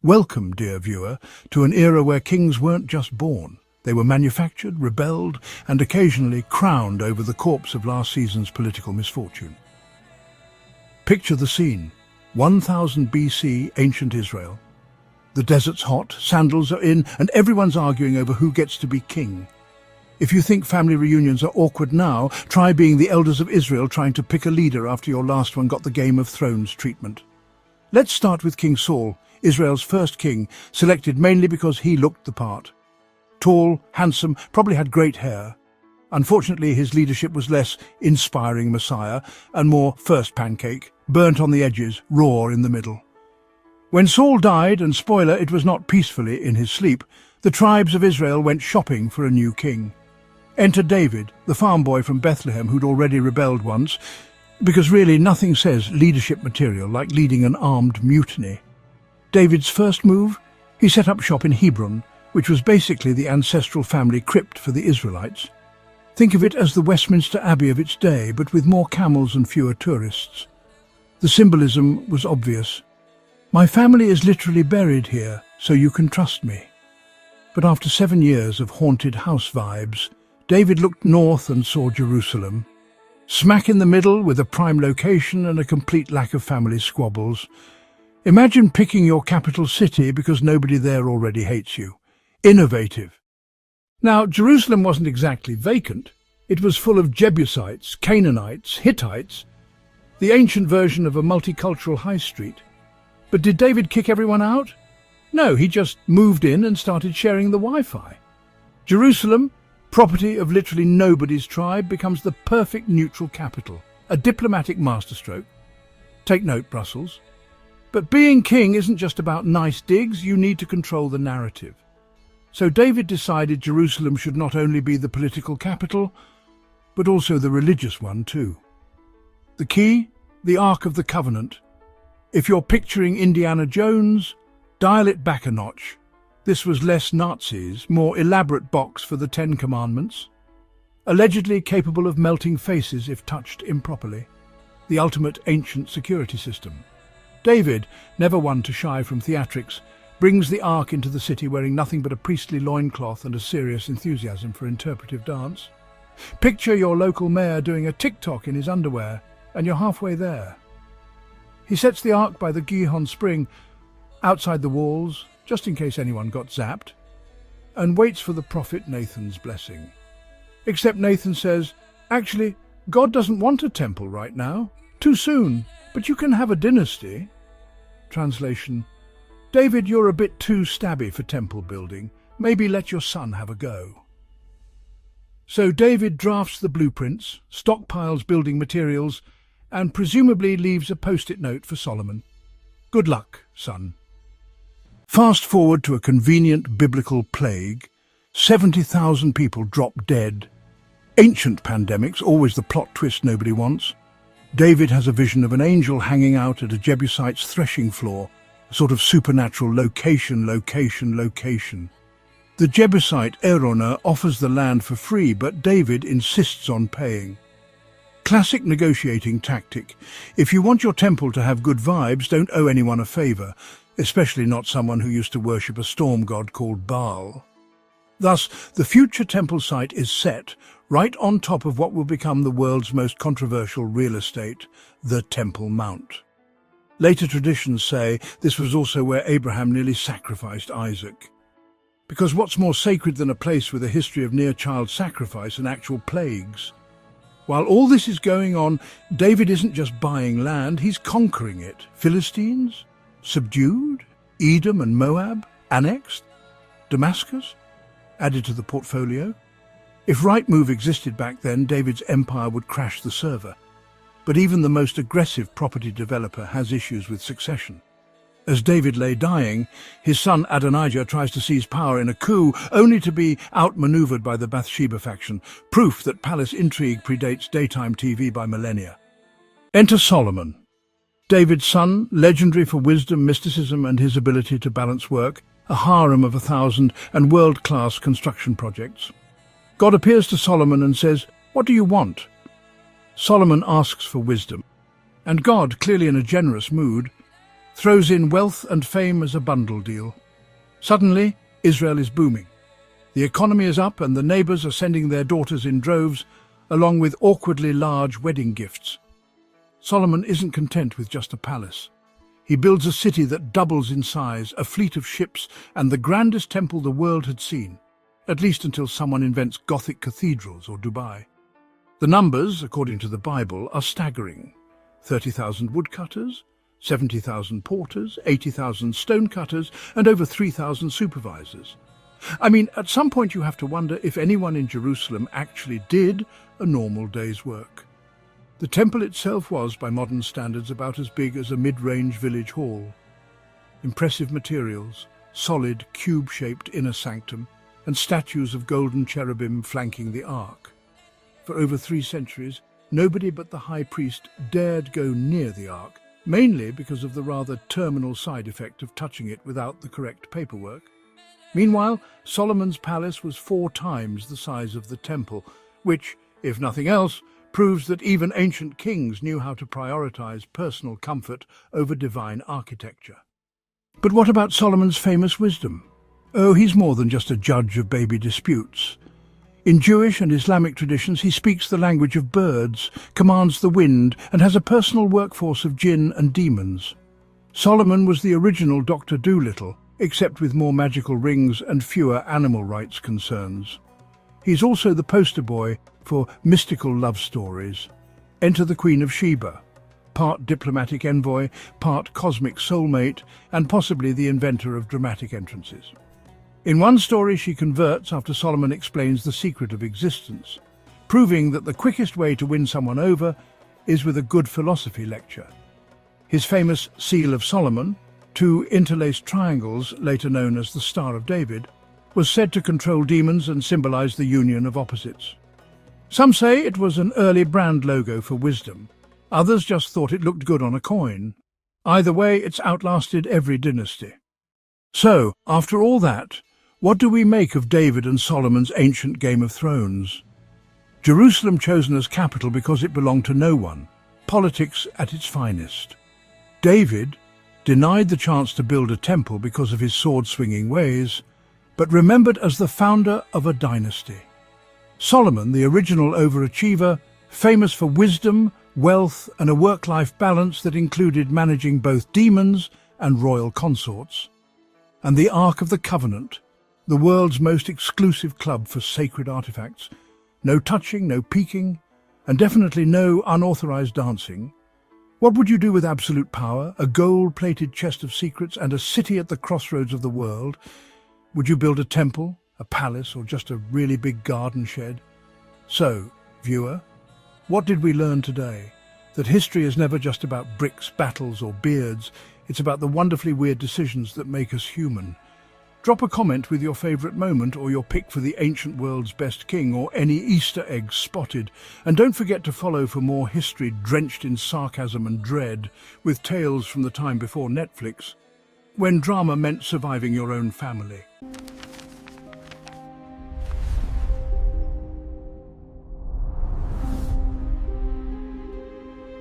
Welcome, dear viewer, to an era where kings weren't just born. They were manufactured, rebelled, and occasionally crowned over the corpse of last season's political misfortune. Picture the scene. 1000 BC, ancient Israel. The desert's hot, sandals are in, and everyone's arguing over who gets to be king. If you think family reunions are awkward now, try being the elders of Israel trying to pick a leader after your last one got the Game of Thrones treatment. Let's start with King Saul, Israel's first king, selected mainly because he looked the part. Tall, handsome, probably had great hair. Unfortunately, his leadership was less inspiring Messiah and more first pancake, burnt on the edges, raw in the middle. When Saul died, and spoiler, it was not peacefully in his sleep, the tribes of Israel went shopping for a new king. Enter David, the farm boy from Bethlehem who'd already rebelled once, because really nothing says leadership material like leading an armed mutiny. David's first move? He set up shop in Hebron, which was basically the ancestral family crypt for the Israelites. Think of it as the Westminster Abbey of its day, but with more camels and fewer tourists. The symbolism was obvious. My family is literally buried here, so you can trust me. But after 7 years of haunted house vibes, David looked north and saw Jerusalem. Smack in the middle with a prime location and a complete lack of family squabbles. Imagine picking your capital city because nobody there already hates you. Innovative. Now, Jerusalem wasn't exactly vacant. It was full of Jebusites, Canaanites, Hittites, the ancient version of a multicultural high street. But did David kick everyone out? No, he just moved in and started sharing the Wi-Fi. Jerusalem, property of literally nobody's tribe, becomes the perfect neutral capital, a diplomatic masterstroke. Take note, Brussels. But being king isn't just about nice digs, you need to control the narrative. So David decided Jerusalem should not only be the political capital, but also the religious one too. The key? The Ark of the Covenant. If you're picturing Indiana Jones, dial it back a notch. This was less Nazis, more elaborate box for the 10 Commandments. Allegedly capable of melting faces if touched improperly. The ultimate ancient security system. David, never one to shy from theatrics, brings the Ark into the city wearing nothing but a priestly loincloth and a serious enthusiasm for interpretive dance. Picture your local mayor doing a TikTok in his underwear, and you're halfway there. He sets the Ark by the Gihon Spring, outside the walls, just in case anyone got zapped, and waits for the prophet Nathan's blessing. Except Nathan says, actually, God doesn't want a temple right now. Too soon, but you can have a dynasty. Translation: David, you're a bit too stabby for temple building. Maybe let your son have a go. So David drafts the blueprints, stockpiles building materials, and presumably leaves a post-it note for Solomon. Good luck, son. Fast forward to a convenient biblical plague. 70,000 people drop dead. Ancient pandemics, always the plot twist nobody wants. David has a vision of an angel hanging out at a Jebusite's threshing floor, a sort of supernatural location. The Jebusite Araunah offers the land for free, but David insists on paying. Classic negotiating tactic. If you want your temple to have good vibes, don't owe anyone a favor, especially not someone who used to worship a storm god called Baal. Thus, the future temple site is set right on top of what will become the world's most controversial real estate, the Temple Mount. Later traditions say this was also where Abraham nearly sacrificed Isaac. Because what's more sacred than a place with a history of near-child sacrifice and actual plagues? While all this is going on, David isn't just buying land, he's conquering it. Philistines? Subdued? Edom and Moab? Annexed? Damascus? Added to the portfolio? If Rightmove existed back then, David's empire would crash the server. But even the most aggressive property developer has issues with succession. As David lay dying, his son Adonijah tries to seize power in a coup, only to be outmaneuvered by the Bathsheba faction, proof that palace intrigue predates daytime TV by millennia. Enter Solomon. David's son, legendary for wisdom, mysticism, and his ability to balance work, a harem of 1,000 and world-class construction projects. God appears to Solomon and says, "What do you want?" Solomon asks for wisdom, and God, clearly in a generous mood, throws in wealth and fame as a bundle deal. Suddenly, Israel is booming. The economy is up and the neighbours are sending their daughters in droves, along with awkwardly large wedding gifts. Solomon isn't content with just a palace. He builds a city that doubles in size, a fleet of ships, and the grandest temple the world had seen, at least until someone invents Gothic cathedrals or Dubai. The numbers, according to the Bible, are staggering. 30,000 woodcutters, 70,000 porters, 80,000 stonecutters, and over 3,000 supervisors. I mean, at some point you have to wonder if anyone in Jerusalem actually did a normal day's work. The temple itself was, by modern standards, about as big as a mid-range village hall. Impressive materials, solid, cube-shaped inner sanctum, and statues of golden cherubim flanking the ark. For over 3 centuries, nobody but the high priest dared go near the ark, mainly because of the rather terminal side effect of touching it without the correct paperwork. Meanwhile, Solomon's palace was 4 times the size of the temple, which, if nothing else, proves that even ancient kings knew how to prioritize personal comfort over divine architecture. But what about Solomon's famous wisdom? Oh, he's more than just a judge of baby disputes. In Jewish and Islamic traditions, he speaks the language of birds, commands the wind, and has a personal workforce of jinn and demons. Solomon was the original Dr. Dolittle, except with more magical rings and fewer animal rights concerns. He's also the poster boy for mystical love stories. Enter the Queen of Sheba, part diplomatic envoy, part cosmic soulmate, and possibly the inventor of dramatic entrances. In one story, she converts after Solomon explains the secret of existence, proving that the quickest way to win someone over is with a good philosophy lecture. His famous Seal of Solomon, 2 interlaced triangles, later known as the Star of David, was said to control demons and symbolize the union of opposites. Some say it was an early brand logo for wisdom. Others just thought it looked good on a coin. Either way, it's outlasted every dynasty. So, after all that, what do we make of David and Solomon's ancient Game of Thrones? Jerusalem chosen as capital because it belonged to no one. Politics at its finest. David denied the chance to build a temple because of his sword-swinging ways, but remembered as the founder of a dynasty. Solomon, the original overachiever, famous for wisdom, wealth, and a work-life balance that included managing both demons and royal consorts. And the Ark of the Covenant, the world's most exclusive club for sacred artifacts. No touching, no peeking, and definitely no unauthorized dancing. What would you do with absolute power, a gold-plated chest of secrets, and a city at the crossroads of the world? Would you build a temple, a palace, or just a really big garden shed? So, viewer, what did we learn today? That history is never just about bricks, battles, or beards. It's about the wonderfully weird decisions that make us human. Drop a comment with your favourite moment or your pick for the ancient world's best king or any Easter eggs spotted. And don't forget to follow for more history drenched in sarcasm and dread, with tales from the time before Netflix, when drama meant surviving your own family.